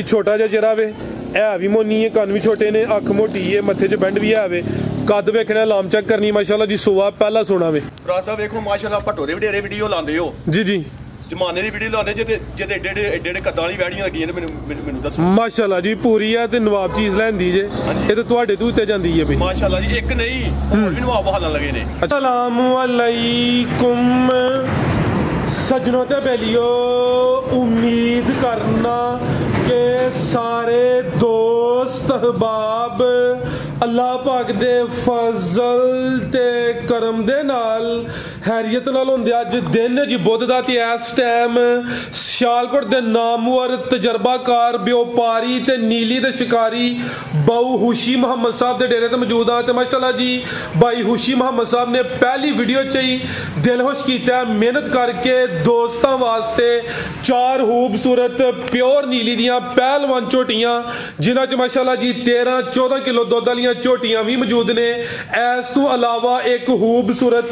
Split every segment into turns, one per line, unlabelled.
छोटा जिहा चेहरा वे, है भी मोनी है, कन्न भी छोटे ने, अख मोटी है, मत्थे च बैंड भी है वे, कद वेखना, लाम चेक करनी माशाल्लाह जी, सुवा पहला सोना वे।
भरा साहब देखो माशाल्लाह भटोरे वडेरे वीडियो लांदे हो
जी जी,
जमाने दी वीडियो लांदे जेते एडे कद्दां वाली वैड़ियां लगियां ते मैनू दसो।
माशाल्लाह जी पूरी है ते नवाब चीज लैंदी जे, ये तो तुहाडे तो उत्ते जांदी है बई
माशाल्लाह जी, एक नहीं और भी नवाब हालन लगे ने।
अस्सलामु अलैकुम सजनों ते बेलियो, उम्मीद करना के सारे दोस्त अहबाब अल्लाह पाक दे फजल ते करम दे नाल हैरियत नाल होंदे। अज दिन जी बुध दा ते इस टाइम सियालकोट दे नामवर तजर्बाकार व्यापारी ते नीली ते शिकारी बाऊ हुशी मोहम्मद साहब दे डेरे ते मौजूद हाँ। ते माशाल्लाह जी भाई हुशी मोहम्मद साहब ने पहली वीडियो च ही दिलखुश कीता, मेहनत करके दोस्तां वास्ते 4 खूबसूरत प्योर नीली दियां पहलवान झोटियां, जिन्हां च माशाल्लाह जी 13-14 किलो दुध वालियां झोटियां भी मौजूद ने। इस तो अलावा एक खूबसूरत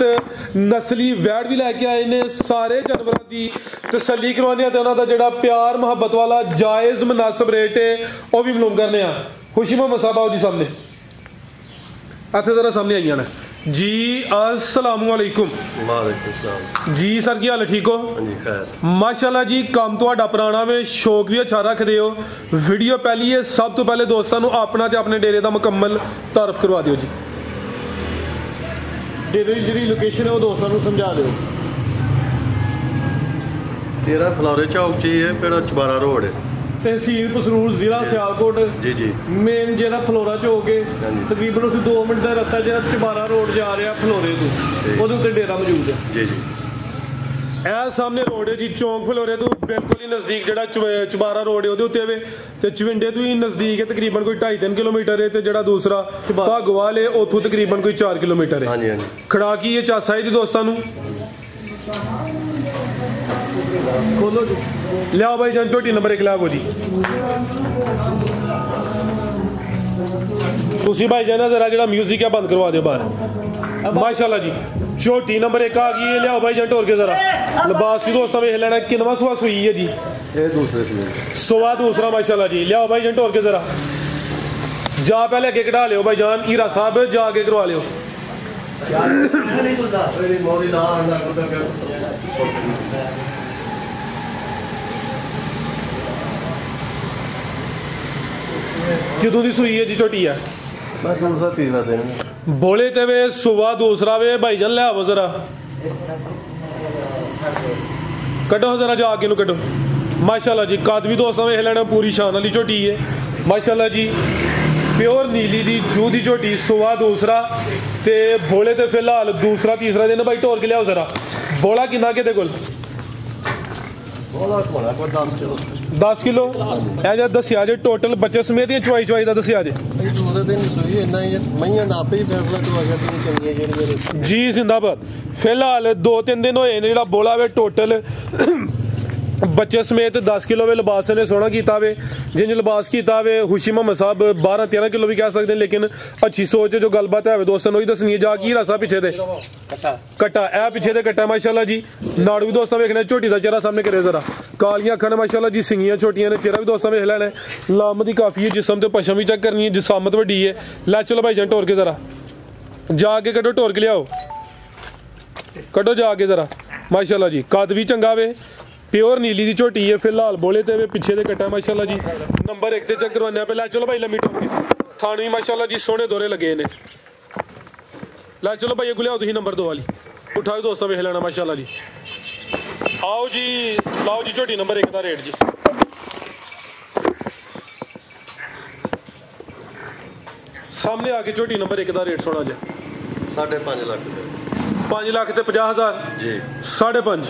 नस्ली वैड़ भी लैके आए ने। सारे जानवरों की तसल्ली करवाने ते उन्हां दा जिहड़ा प्यार मुहब्बत वाला जायज़ मुनासिब रेट है वह भी मालूम करने। खुशी मोहम्मद साहब आओ जी सामने, इत्थे जरा सामने आई जाना जी। अस्सलामु अलैकुम।
वालेकुम सलाम
जी सर, की हाल है, ठीक हो?
जी खैर
माशाल्लाह जी, काम तुहाडा पुराना वे, शौक भी अच्छा रखदे हो। वीडियो पहली है, सब तो पहले दोस्तों को अपना ते अपने डेरे का मुकम्मल तारफ करवा दियो जी। डेरे की जी लोकेशन है वो दोस्तों को समझा दो।
तेरा फलौरे चौक च है, पेड़ा चबारा रोड है,
तहसील पसरूर, जिला सियालकोट।
जी जी
मेन जो फलोरा चौक है, तकरीबन उसे 2 मिनट का रस्ता जो चबारा रोड जा रहा फलोरे तो वो डेरा मौजूद है। जी जी ए सामने रोड है जी, चौंक फलोरे तो बिल्कुल ही नज़दीक जो चबारा रोड है वो वे, तो चविंडे तो ही नज़दीक है, तकरीबन कोई 2.5-3 किलोमीटर है। तो जो दूसरा भागवाल है उतों तकरीबन कोई 4 किलोमीटर है। हाँ जी हाँ जी। खड़ाकी है चासा है जी दोस्तों खोलो जी, लिया भाई जान झोटी नंबर 1 लिया जी। तुसी भाई जान जरा जो म्यूजिक है बंद करवा दो बाहर। माशाल्लाह जी झोटी नंबर 1 आ गई है, लिया भाई जान टोर के जरा। लिबास भी दोस्तों वेख लेना किनवा सुहा सुई है जी,
ये दूसरे
सुहा दूसरा माशाल्लाह जी। लिया भाई जान टोर के जरा, जा पहले अगे कढ़ा लियो भाई जान, हीरा साहब जा आगे करवा लियो। किदों दी सुई है जी झोटी है?
दूसरा तीसरा दिन
बोले ते वे सुबह दूसरा वे भाईजान ले आवो जरा, कड्डो जरा जा आगे कड्डो। माशाल्लाह जी कद भी दोस्तों वेख लेना पूरी शान वाली झोटी है माशाल्लाह जी, प्योर नीली दी जू दी झोटी, सुबह दूसरा ते बोले ते फिलहाल दूसरा तीसरा दिन भाई टोर के लियाओ जरा। बोला किन्ना के कोल? 10 किलो ऐ दसिया जे टोटल बच्चे समेत या चवाई का दसिया जे जी। जिंदाबाद। फिलहाल 2-3 दिन होए ने, बोला वे टोटल बच्चे समेत 10 किलो वे। लिबास ने सोहना किया वे, जिन लिबास किया वे हुशी मोहम्मद साहब 12-13 किलो भी कह सकते हैं, लेकिन अच्छी सोच जो गलबात है दोस्तों वही दसनी है। जाके हीरा साहब पिछे दे कट्टा ए पिछे दे कट्टा माशाल्लाह जी। नाड़ भी दोस्तों वेखना, झोटी का चेहरा सामने करे जरा, कालियां अखां माशाल्लाह जी, सिंगियां छोटियां ने, चेहरा भी दोस्तों वेख लेना। लामत ही काफी है, जिसम तो पशम भी चेक करनी है, जिसामत वड्डी है। लै चलो भाई जान टोर के जरा, जाके कड्डो टोर के लियाओ, कड्डो जाके जरा। माशाल्लाह जी कद भी चंगा वे, प्योर नीली दी झोटी है। फिलहाल बोले ते वे पिछे दे कट्टा माशाल्लाह जी। नंबर 1 ते चेक करवाने पे। लै चलो भाई लम्मी टोर के, थान भी माशाल्लाह जी सोहने दोरे लगे ने। लै चलो भाई अगू लियाओ तुसीं नंबर 2 वाली, उठाओ दोस्तों वेख लेना माशाल्लाह जी। आओ जी लाओ जी झोटी नंबर 1 का रेट जी। सामने आके झोटी नंबर 1 का रेट सुना जी।
5.5 लाख
5 लाख ते 50,000
जी।
5.5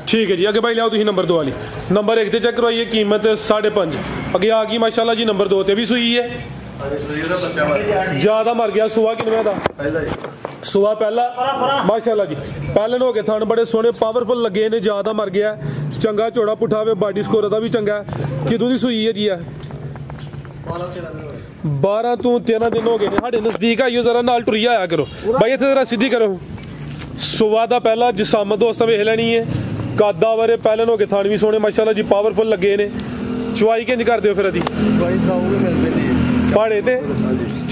ठीक है जी। अगे भाई लियाओ तुसीं नंबर 2 वाली, नंबर 1 ते चेक करवाइए, कीमत 5.5। अगे आ गई माशाल्लाह जी नंबर 2 ते भी सुई है, ज्यादा मर गया। सुहा किनवे दा? सुहा पहला माशाल्लाह जी। पहले हो गए थान बड़े सोहने पावरफुल लगे ने, ज्यादा मर गया, चंगा चौड़ा पुठा वे, बॉडी स्कोर दा भी चंगा है। किदों दी सुई है जी? 12 तो 13 दिन हो गए ने। साढ़े नजदीक आइयो जरा, नाल टुरी आया करो भाई, इत्थे जरा सीधी करो। सुहा दा पहला जिसामत दोस्तों वेख लेनी है, कद आवर पहले हो गए, थान भी सोहने माशाल्लाह जी पावरफुल लगे ने। ਚੁਆਈ ਕਿੰਜ ਕਰਦੇ ਹੋ ਫਿਰ ਅਦੀ
ਚੁਆਈ 100 ਵੀ ਮਿਲ ਪੈਂਦੀ ਹੈ
ਪਹਾੜੇ ਤੇ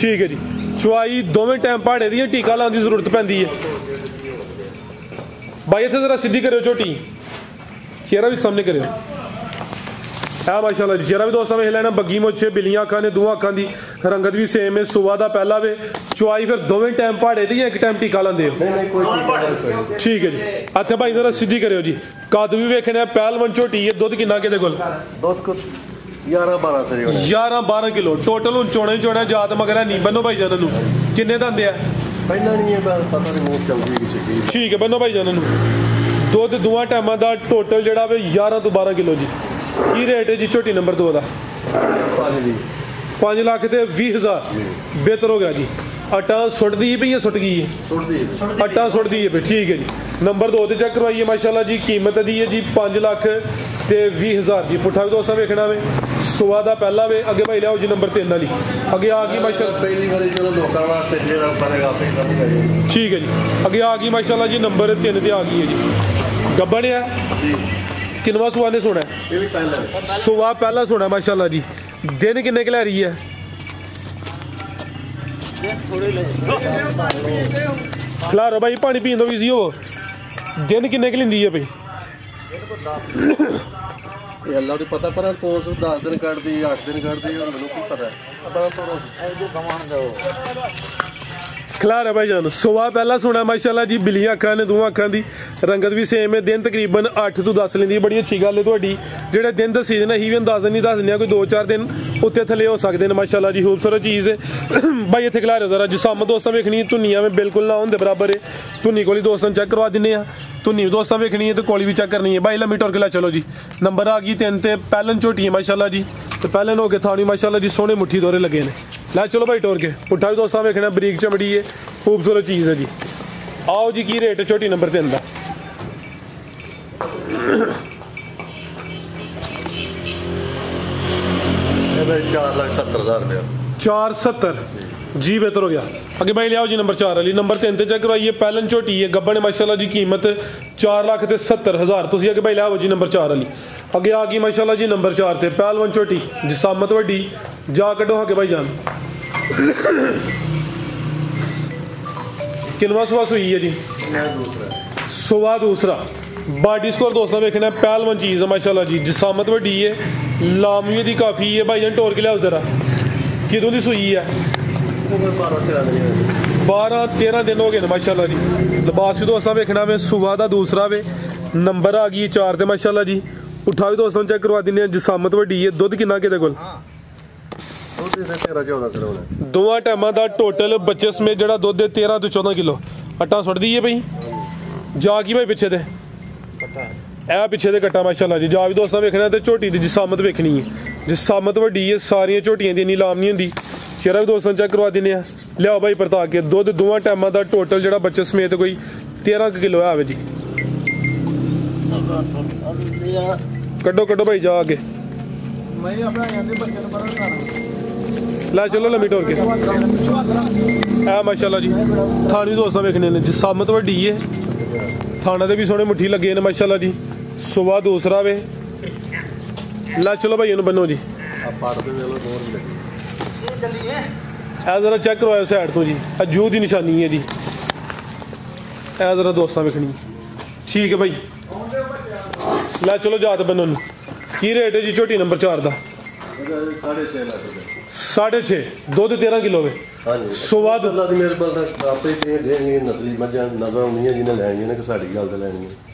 ਠੀਕ ਹੈ ਜੀ ਚੁਆਈ ਦੋਵੇਂ ਟਾਈਮ ਪਹਾੜੇ ਦੀ ਟੀਕਾ ਲਾਉਣ ਦੀ ਜ਼ਰੂਰਤ ਪੈਂਦੀ ਹੈ ਬਾਈ ਇੱਥੇ ਜ਼ਰਾ ਸਿੱਧੀ ਕਰਿਓ ਝੋਟੀ ਚਿਹਰਾ ਵੀ ਸਾਹਮਣੇ ਕਰਿਓ ਆ ਮਾਸ਼ਾਅੱਲਾ ਜੀ ਚਿਹਰਾ ਵੀ ਦੋਸਤਾਂ ਵੇਖ ਲੈਣਾ ਬੱਗੀ ਮੁੱਛੇ ਬਿੱਲੀਆਂ ਅੱਖਾਂ ਨੇ ਦੋ ਅੱਖਾਂ ਦੀ ਰੰਗਤ ਵੀ ਸੇਮ ਹੈ ਸੁਬਾ ਦਾ ਪਹਿਲਾ ਵੇ ਚੁਆਈ ਫਿਰ ਦੋਵੇਂ ਟਾਈਮ ਪਹਾੜੇ ਦੀ ਜਾਂ ਇੱਕ ਟਾਈਮ ਟੀਕਾ ਲਾਉਂਦੇ ਹੋ
ਨਹੀਂ ਕੋਈ
ਠੀਕ ਹੈ ਜੀ ਅੱਛਾ ਭਾਈ ਜ਼ਰਾ ਸਿੱਧੀ ਕਰਿਓ ਜੀ ਕੱਦ ਵੀ ਵੇਖਣਾ ਪਹਿਲਵਾਨ ਝੋਟੀ ਹੈ ਦੁੱਧ ਕਿੰਨਾ ਕਿਹਦੇ ਕੋਲ
ਦੁੱਧ ਕੋ 11-12 ਸਰੀ ਹੋਣੇ
11-12 ਕਿਲੋ ਟੋਟਲ ਹੁਣ ਚੋਣੇ ਜਾਤ ਮਗਰ ਨਹੀਂ ਬੰਨੋ ਭਾਈ ਜਾਨਾਂ ਨੂੰ ਕਿੰਨੇ ਦੰਦੇ ਆ
ਪਹਿਲਾਂ ਨਹੀਂ ਇਹ ਪਤਾ ਨਹੀਂ ਮੂੰਹ ਚੰਗੀ ਕਿ ਚੰਗੀ
ਠੀਕ ਹੈ ਬੰਨੋ ਭਾਈ ਜਾਨਾਂ ਨੂੰ ਦੁੱਧ ਦੋਵਾਂ ਟਾਈਮਾਂ ਦਾ ਟੋਟਲ ਜਿਹੜਾ ਵੇ 11 ਤੋਂ 12 ਕਿਲੋ ਜੀ ਕੀ ਰੇਟ ਹੈ ਜੀ ਝੋਟੀ ਨੰਬਰ 2 ਦਾ 5 ਲੱਖ ਤੇ 20,000 ਬਿਹਤਰ ਹੋ ਗਿਆ ਜੀ ਆਟਾ ਸੁੱਟਦੀ ਪਈ ਹੈ ਸੁੱਟ ਗਈ ਹੈ ਆਟਾ ਸੁੱਟਦੀ ਹੈ ਠੀਕ ਹੈ ਜੀ ਨੰਬਰ 2 ਤੇ ਚੈੱਕ ਕਰਵਾਈਏ ਮਾਸ਼ਾਅੱਲਾ ਜੀ ਕੀਮਤ ਦੀ ਹੈ ਜੀ 5 ਲੱਖ ਤੇ 20,000 ਜੀ ਪੁੱਠਾ ਵੀ ਦੋਸਤਾਂ ਵੇਖਣਾ ਵੇ ਸੁਬਾ ਦਾ ਪਹਿਲਾ ਵੇ ਅੱਗੇ ਭਾਈ ਲਿਆਓ ਜੀ ਨੰਬਰ 3 ਵਾਲੀ ਅੱਗੇ ਆ ਗਈ ਮਾਸ਼ਾਅੱਲਾ
ਪਹਿਲੀ ਵਾਰੀ ਚਲੋ ਲੋਕਾਂ ਵਾਸਤੇ ਜਿਹੜਾ ਬਣੇਗਾ ਆਪੇ ਕੰਮ
ਠੀਕ ਹੈ ਜੀ ਅੱਗੇ ਆ ਗਈ ਮਾਸ਼ਾਅੱਲਾ ਜੀ ਨੰਬਰ 3 ਤੇ ਆ ਗਈ ਹੈ ਜੀ ਗੱਬਣ ਹੈ
ਜੀ
ਕਿੰਨਵਾ ਸੁਬਾ ਨੇ ਸੁਣਾ
ਇਹ ਵੀ ਪਹਿਲਾਂ
ਸੁਬਾ ਪਹਿਲਾ ਸੁਣਾ ਮਾਸ਼ਾਅੱਲਾ ਜੀ ਦਿਨ ਕਿੰਨੇ ਕੁ ਲੈ ਰਹੀ ਹੈ ਖਲਾਰੋ ਭਾਈ ਪਾਣੀ ਪੀਣ ਤੋਂ ਵੀ ਸੀ ਉਹ ਦਿਨ ਕਿੰਨੇ ਕੁ ਲੈਂਦੀ ਹੈ ਭਾਈ
ਇਹ ਅੱਲਾ ਨੂੰ ਪਤਾ ਪਰ ਕੋਸ 10 ਦਿਨ ਕੱਢਦੀ 8 ਦਿਨ ਕੱਢਦੀ ਹੁਣ ਮੈਨੂੰ ਕੀ ਪਤਾ ਬੜਾ ਤੋਰੋ
ਖਲਾਰ ਹੈ ਭਾਈ ਜਾਨ ਸੁਬਾ ਪਹਿਲਾ ਸੁਣਾ ਮਾਸ਼ਾਅੱਲਾ ਜੀ ਬਿੱਲੀਆਂ ਅੱਖਾਂ ਨੇ ਦੋਵਾਂ ਅੱਖਾਂ ਦੀ ਰੰਗਤ ਵੀ ਸੇਮ ਹੈ ਦਿਨ ਤਕਰੀਬਨ 8 ਤੋਂ 10 ਲੈਂਦੀ ਬੜੀ ਅੱਛੀ ਗੱਲ ਹੈ ਤੁਹਾਡੀ ਜਿਹੜੇ ਦਿਨ ਦੱਸੀ ਨੇ ਅਸੀਂ ਵੀ ਅੰਦਾਜ਼ਾ ਨਹੀਂ ਦੱਸ ਦਿੰਦੇ ਕੋਈ 2-4 ਦਿਨ ਉੱਤੇ ਥੱਲੇ ਹੋ ਸਕਦੇ ਨੇ ਮਾਸ਼ਾਅੱਲਾ ਜੀ ਖੂਬਸੂਰਤ ਚੀਜ਼ ਹੈ ਭਾਈ ਇੱਥੇ ਖਲਾਰ ਜ਼ਰਾ ਜਿਸਮ ਦੋਸਤਾਂ ਵੇਖਣੀ ਧੁੰਨੀਆਂ ਵਿੱਚ ਬਿਲਕੁਲ ਨਾ ਹੁੰਦੇ ਬਰਾਬਰ ਹੈ ਧੁੰਨੀ ਕੋਲੀ ਦੋਸਤਾਂ ਚੈੱਕ ਕਰਵਾ ਦਿੰਦੇ ਆ ਧੁੰਨੀ ਦੋਸਤਾਂ ਵੇਖਣੀ ਹੈ ਤੇ ਕੋਲੀ ਵੀ ਚੈੱਕ ਕਰਨੀ ਹੈ ਭਾਈ ਲੰਮੀ ਟੁਰ ਕੇ ਲੈ ਚਲੋ ਜੀ ਨੰਬਰ ਆ ਗਈ 3 ਤੇ ਪਹਿਲਨ ਝੋਟੀ ਹੈ ਮਾਸ਼ਾਅੱਲਾ ਜੀ ਤੇ ਪਹਿਲਨ ਹੋ ਕੇ ਥਾਣੀ ਮਾਸ਼ਾਅੱਲਾ ਜੀ ਸੋਹਣੇ ਮੁੱਠੀ ਦੋਰੇ ਲੱਗੇ ਨੇ ਲੈ ਚਲੋ ਭਾਈ ਟੁਰ ਕੇ ਪੁੱਠਾ ਵੀ ਦੋਸਤਾਂ ਵੇਖਣਾ ਬਰੀਕ ਚਮੜੀ ਹੈ ਖੂਬਸੂਰਤ ਚੀਜ਼ ਹੈ ਜੀ ਆਓ ਜੀ ਕੀ ਰੇਟ ਝੋਟੀ ਨੰਬਰ 3 ਦਾ
ਇਹਦਾ 4,70,000 ਰੁਪਇਆ
470 जी बेहतर हो गया अगे भाई लियाओ जी नंबर 4 वाली नंबर 3 ते चेक करवाइए पहलन झोटी है गब्बन माशाल्लाह जी कीमत 4,70,000 तुसी अगे भाई लियाओ जी नंबर 4 वाली अगे आ गई माशाल्लाह जी नंबर 4 ते पहलवन झोटी जिसामत वड्डी जा कड्डो अगे भाई जान किनवा सुबह सुई है जी सुबह दूसरा बॉडी स्कोर दोस्तों देखना पहलवन चीज़ है माशाल्लाह जी जिसामत वड्डी है लामी दी काफ़ी है भाई जान टोर के लियाओ जरा किदों दी सुई है 12-13 दिन हो गए माशाल्लाह जी लिबास भी दोस्तों वेखना वे सुबह का दूसरा वे नंबर आ गई 4 ते माशाल्लाह जी उठा भी दोस्तों चेक करवा दिने जिसामत वड्डी है दुध किन्ना किहदे कोल दोवां टाइमां दा टोटल बच्चे समेत जिहड़ा दुध 13 तो 14 किलो आटा सुट्टदी है भाई जा की भाई पिछे ते ए पिछे ते कट्टा माशाल्लाह जी जा भी दोस्तों वेखना ते झोटी दी जिसामत वेखनी है जिसामत वड्डी है सारियां झोटियां दी इन्नी लाम नहीं हुंदी चेहरा भी दोस्तों चेक करवा दिने लियाओ भाई परता के दुध दोवां टाइमां दा टोटल जिहड़ा बच्चे समेत कोई 13 किलो है जी कड्डो कड्डो भाई जा आगे ला चलो लम्मी टोर के ए माशाल्लाह जी थाने भी दोस्तों वेखने ने जिसामत वड्डी है थाना दे भी सोहने मुट्ठी लगे ने माशाल्लाह जी सुबह दूसरा वे ला चलो भाई इन्हू बनो जी जरा चेक करवाओ साइड तो जी जू की निशानी है जी ए जरा दोस्तां वेखनी ठीक है भाई ला चलो जात बनो की रेट है जी झोटी नंबर 4 का 6.5 दुध 13 किलो वे सुबह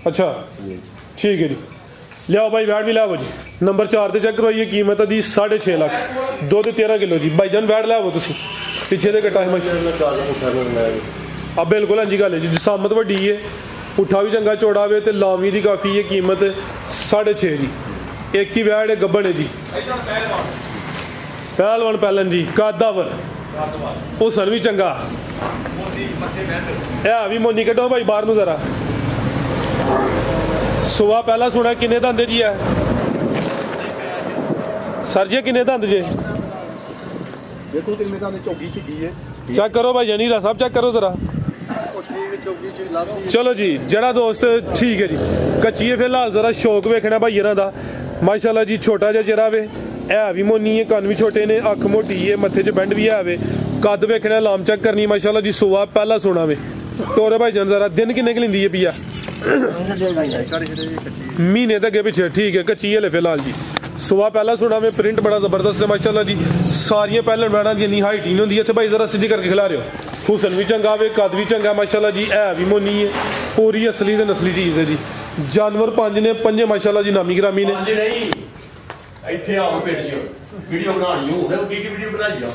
अच्छा ठीक है जी लियाओ भाई वैट भी लियाओ जी नंबर 4 ते चेक करवाइए कीमत दी 6.5 लाख दुध 13 किलो जी भाईजान वैट लियाओ तुसी पिछे दे कटा अब बिल्कुल हाँ जी गल है जी जिसामत वड्डी है पुट्ठा भी चंगा चौड़ा वे ते लामी दी काफ़ी है कीमत 6.5 जी एक ही वैट है गब्बन है जी पहलवान पहलन जी कादावर हुसन भी चंगा है भी मोनी कड्डो भाई बाहर नूं जरा सुबह पहला सुना किन्ने दंद जी है सर जी किन्ने दंद जे
देखो किन्ने दंद चौकी छिकी है
चेक करो भाई जनीरा साहब चेक करो जरा चलो जी जरा दोस्त ठीक है जी कच्ची है फिलहाल जरा शौक वेखना भाई इन्हां दा माशाल्लाह जी छोटा जिहा चेहरा वे है भी मोनी है कन्न भी छोटे ने अख मोटी है मत्थे च बैंड भी है वे कद वेखना लाम चेक करनी माशाल्लाह जी सुआ पहला सोना वे तोरे भाई जान जरा दिन किन्ने की लिंदी है पिया महीने तक अगे पिछे ठीक है कच्ची हले फिलहाल जी सुबह पहला सोना में प्रिंट बड़ा जबरदस्त है माशाल्लाह जी सारियां पहले बैठा दी इन्नी हाइट नहीं होंदी है भाई जरा सीधी करके खिला रहे हो हुसन भी चंगा वे कद भी चंगा माशाल्लाह जी है भी मोनी है पूरी असली ते नस्ली चीज़ है जी जानवर पंज ने पंजे माशाल्लाह जी नामी गिरामी ने
ਇੱਥੇ ਆਓ ਪਿੰਡ 'ਚ ਵੀਡੀਓ ਬਣਾਣੀ ਹੋਵੇ ਉਹ ਕੀ ਵੀਡੀਓ ਬਣਾਈ ਆ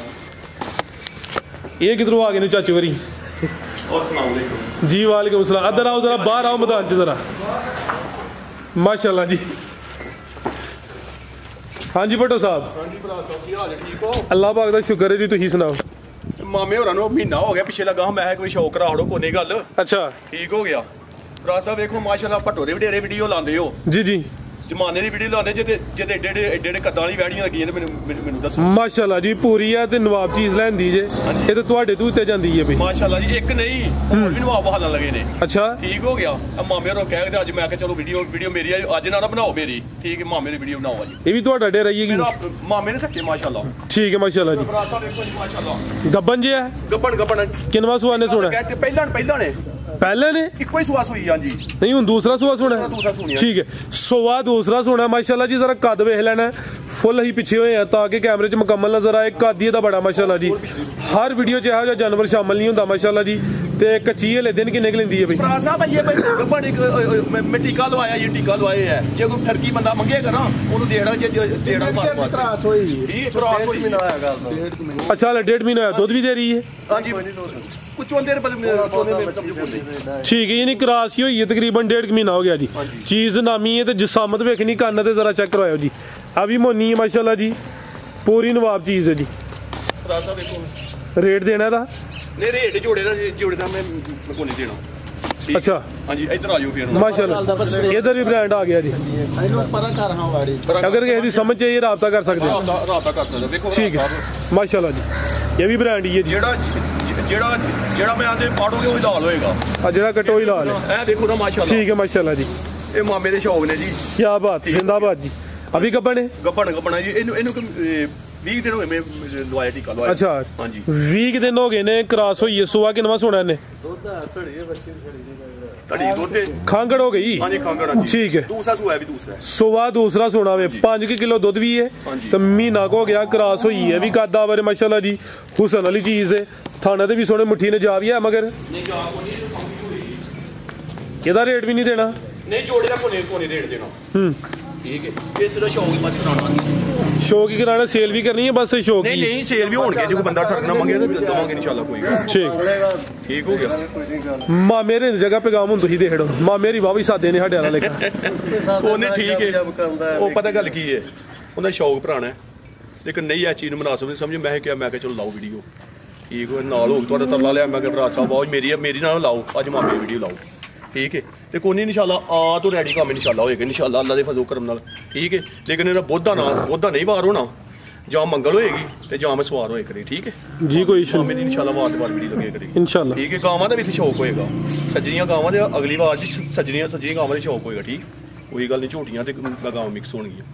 ये किधरों आ गए ने चाचू वरी
अस्सलाम वालेकुम
जी वालेकुम सलाम अदर आओ जरा बाहर आओ मैदान च जरा माशाल्लाह जी हाँ जी भट्टो साहब
ਹਾਂਜੀ ਭਰਾ ਸਾਹਿਬ ਕੀ ਹਾਲ ਹੈ ਠੀਕ ਹੋ
अल्लाह पाक दा शुक्र है जी तुसीं सुनाओ
ਮਾਮੇ ਹੋਰਾਂ ਨੂੰ ਮਹੀਨਾ ਹੋ ਗਿਆ ਪਿੱਛੇ ਲੱਗਾ ਮੈਂ ਕੋਈ ਸ਼ੌਕ ਕਰਾ ਹੜੋ ਕੋਨੇ ਗੱਲ
अच्छा
ਠੀਕ ਹੋ ਗਿਆ ਭਰਾ ਸਾਹਿਬ ਵੇਖੋ ਮਾਸ਼ਾਅੱਲਾ ਭਟੋਰੇ ਵਡੇਰੇ ਵੀਡੀਓ ਲਾਉਂਦੇ ਹੋ
जी जी
ਜਮਾਨੇ ਦੀ ਵੀਡੀਓ ਲਾਉਂਦੇ ਜਿਹਦੇ ਏਡੇ ਕੱਦਾਂ ਵਾਲੀ ਵੈੜੀਆਂ ਲੱਗੀਆਂ ਨੇ ਮੈਨੂੰ ਦੱਸੋ
माशाल्लाह जी पूरी है ते नवाब चीज लैंदी जे ये तो ਤੁਹਾਡੇ ਤੋਂ ਉੱਤੇ ਜਾਂਦੀ ਹੈ ਬਈ
ਮਾਸ਼ਾਅੱਲਾ ਜੀ ਇੱਕ ਨਹੀਂ ਹੋਰ ਵੀ ਨਵਾਬ ਹਾਲਾਂ ਲੱਗੇ ਨੇ
अच्छा
ਠੀਕ ਹੋ ਗਿਆ ਮਾਮੇ ਹੋਰਾਂ ਕਹਿ ਕੇ ਅੱਜ ਮੈਂ ਕਿਹਾ ਚਲੋ ਵੀਡੀਓ ਮੇਰੀ ਅੱਜ ਨਾ ਬਣਾਓ ਮੇਰੀ ਠੀਕ ਹੈ ਮਾਮੇ ਦੀ ਵੀਡੀਓ ਬਣਾਓ ਅੱਜ
ये भी ਤੁਹਾਡਾ ਡੇਰਾ ਹੀ ਹੈ
ਮੇਰਾ ਮਾਮੇ ਨੇ ਸੱਕੇ ਮਾਸ਼ਾਅੱਲਾ
ठीक है माशाल्लाह जी
ਭਰਾ ਸਾਹਿਬ ਵੇਖੋ ਜੀ ਮਾਸ਼ਾਅੱਲਾ
गब्बन जे है
ਗੱਬਣ
किनवा सुआ ने सोना
ਪਹਿਲਾਂ ਨੇ
पहले ने
ਇੱਕੋ ਹੀ ਸਵਾਸ ਹੋਈ ਹਾਂਜੀ
नहीं हूं दूसरा सुआ सोना
दूसरा सोना है।
ठीक है सुआ दूसरा सोना माशाल्लाह जी जरा कद वेख लेना फुल ही पीछे हुए हैं ताकि कैमरे च मुकम्मल नजर आए कद ही बड़ा माशाल्लाह जी हर वीडियो च यहो जानवर शामिल नहीं होंदा माशाल्लाह जी ते कच्ची हले दिन किन्ने निकलती है भाई
ਭਰਾ ਸਾਹਿਬ ਇਹ ਗੱਬਣ ਇੱਕ ਮੈਂ ਟੀਕਾ ਲਵਾਇਆ ਇਹ ਟੀਕਾ ਲਵਾਏ ਹੈ ਜੇ ਕੋਈ ਠਰਕੀ ਬੰਦਾ ਮੰਗੇਗਾ ਨਾ ਉਹਨੂੰ ਦੇਣਾ ਜੇ ਦੇਣਾ ਮਾਰ
ਕਰਾਸ ਹੋਈ
ਇਹ ਕਰਾਸ ਹੋਈ
ਮਹੀਨਾ ਹੋਇਆ ਗੱਲ ਦਾ
अच्छा हले 1.5 महीना होया दुध भी दे रही है
ਹਾਂਜੀ ਕੁਝ ਚੋਂਦੇ ਨੇ
ठीक है यानी क्रॉस ही हुई है तकरीबन 1.5 महीना हो गया जी चीज नामी है तो जिसामत वेखनी कन्न ते जरा चेक करवाओ जी अभी मोनी है माशाल्लाह जी पूरी नवाब चीज है जी
ਭਰਾ ਸਾਹਿਬ ਦੇਖੋ
रेट देना था
ਨਹੀਂ ਰੇਟ ਜੋੜੇ ਦਾ ਮੈਂ ਕੋਈ ਨਹੀਂ ਦੇਣਾ ਠੀਕ।
अच्छा
ਹਾਂਜੀ ਇੱਧਰ ਆ ਜਾਓ ਫਿਰ
माशाल्लाह इधर भी ब्रांड आ गया जी
ਇਹਨੂੰ ਪਰਾਂ ਕਰ ਹਾਂ ਵਾੜੀ
अगर किसी की समझ चाहिए रब्ता कर सकते हैं
ਰਾਬਤਾ ਕਰ ਸਕਦੇ ਵੇਖੋ
ठीक है माशाल्लाह जी ये भी ब्रांड ही है जी
ਜਿਹੜਾ ਮੈਂ ਆਂਦੇ ਪਾੜੋਗੇ ਉਹ ਲਾਲ ਹੋਏਗਾ
जेड़ा कटोई लाल है
ਇਹ ਦੇਖੋ ਨਾ ਮਾਸ਼ਾਅੱਲਾ
ठीक है माशाल्लाह जी
ਇਹ ਮਾਮੇ ਦੇ ਸ਼ੌਕ ਨੇ ਜੀ
क्या बात जिंदाबाद जी अभी गब्बन है
ਗੱਬਣ ਜੀ ਇਹਨੂੰ 20 ਦਿਨ ਹੋਏ ਮੈਂ ਲਵਾਇਆ ਟੀਕਾ ਲਵਾਇਆ
अच्छा
ਹਾਂਜੀ
20 दिन हो गए ने क्रॉस हुई है सुआ किनवा सोना ने
ਦੁੱਧ ਧੜੀ ਬੱਚੇ ਛੜੀ
ਧੜੀ ਦੁੱਧ
खांगड़ हो गई
ਹਾਂਜੀ ਖਾਂਗੜ ਹਾਂਜੀ
ठीक है
ਦੂਸਰਾ ਸੂਆ ਵੀ ਦੂਸਰਾ
सुबह दूसरा सोना वे 5 किलो दुध भी है तो महीना को हो गया क्रॉस हुई है भी कद आवर माशाल्लाह जी हुसन वाली चीज है थाने ते भी सोने मुट्ठी ने जा भी है मगर ਇਹਦਾ रेट भी नहीं देना
ਨਹੀਂ ਜੋੜੇ ਦਾ ਕੋਨੇ ਰੇਟ ਦੇਣਾ ਠੀਕ ਹੈ ਇਸ ਦਾ ਸ਼ੌਕ ਹੀ ਬਚ ਕਰਾਉਣਾ
शौक ही कराना सेल भी करनी है बस शौक
ਨਹੀਂ
ही
ਨਹੀਂ ਸੇਲ ਵੀ ਹੋਣਗੇ ਜੇ ਕੋਈ ਬੰਦਾ ਠਰਕਣਾ ਮੰਗੇ ਤਾਂ ਦਵਾਂਗੇ ਇਨਸ਼ਾਅੱਲਾ ਕੋਈ ਗੱਲ
ठीक
ਠੀਕ ਹੋ ਗਿਆ
ਕੋਈ ਨਹੀਂ ਗੱਲ
मामे रे जगह पैगाम हुन तुसी देखड़ो मामे री वाह भी सादे ने साडे वाला लेखा
ਉਹਨੇ ਠੀਕ ਹੈ
ਕਰਦਾ
ਉਹ ਪਤਾ ਗੱਲ ਕੀ ਹੈ ਉਹਦਾ ਸ਼ੌਕ ਭਰਾਣਾ ਲੇਕਿਨ ਨਹੀਂ ਇਹ ਚੀਜ਼ ਨੂੰ ਮਨਾਸਬ ਨਹੀਂ ਸਮਝ ਮੈਂ ਕਿਹਾ ਚਲੋ ਲਾਓ ਵੀਡੀਓ ਠੀਕ ਹੋ ਨਾਲ ਹੋ ਤੁਹਾਡਾ ਤਰਲਾ ਲਿਆ ਮੈਂ ਕਿਹਾ ਭਰਾ ਸਾਹਿਬ ਆਓ ਮੇਰੀ ਨਾਲ ਲਾਓ ਅੱਜ ਮਾਮੇ ਦੀ ਵੀਡੀਓ ਲਾਓ ਠੀਕ ਹੈ ਤੇ ਕੋਈ ਨਹੀਂ ਇਨਸ਼ਾਅੱਲਾ ਆ ਤੋਂ ਰੈਡੀ ਕੰਮ ਇਨਸ਼ਾਅੱਲਾ ਹੋਏਗਾ ਇਨਸ਼ਾਅੱਲਾ ਅੱਲਾ ਦੇ ਫਜ਼ਲ ਕਰਮ ਨਾਲ ਠੀਕ ਹੈ ਲੇਕਿਨ ਇਹਦਾ ਬੋਧਾ ਨਹੀਂ ਵਾਰ ਹੋਣਾ ਜਾਂ ਮੰਗਲ ਹੋਏਗੀ ਤੇ ਜਾਂ ਮੈਂ ਸਵਾਰ ਹੋਏ ਕਰੇ ਠੀਕ ਹੈ
जी कोई इशू
ਮਾਮੇ ਦੀ ਇਨਸ਼ਾਅੱਲਾ ਵਾਰ ਦੇ ਵਾਰ ਵੀਡੀਓ ਲੱਗੇ ਕਰੇ
इंशाल्लाह
ਠੀਕ ਹੈ ਗਾਵਾਂ ਦਾ ਵੀ ਇੱਥੇ ਸ਼ੌਕ ਹੋਏਗਾ ਸੱਜਣੀਆਂ ਗਾਵਾਂ ਦੇ ਅਗਲੀ ਵਾਰ 'ਚ ਸੱਜਣੀਆਂ ਗਾਵਾਂ ਦੇ ਸ਼ੌਕ ਹੋਏਗਾ ਠੀਕ ਕੋਈ ਗੱਲ ਨਹੀਂ ਝੋਟੀਆਂ ਤੇ ਗਾਵਾਂ ਮਿਕਸ ਹੋਣਗੀਆਂ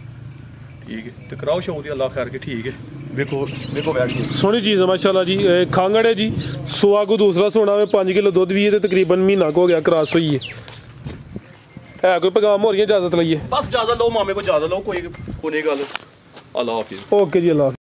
ਠੀਕ ਹੈ ਤੇ ਕਰਾਓ ਸ਼ੌਕ ਦੀ ਅੱਲਾ ਖੈਰ ਕੇ ਠੀਕ ਹੈ ਵੇਖੋ ਬੈਠ ਕੇ
सोहनी चीज है माशाल्लाह जी खांगड़ है जी सुआ को दूसरा सोना में 5 किलो दुध भी है तो तकरीबन महीना को हो गया क्रॉस हुई है कोई पैगाम हो रही है इजाजत लइए
बस ज्यादा लो मामे को ज्यादा लो कोई नहीं गल अल्लाह हाफिज
ओके जी अल्लाह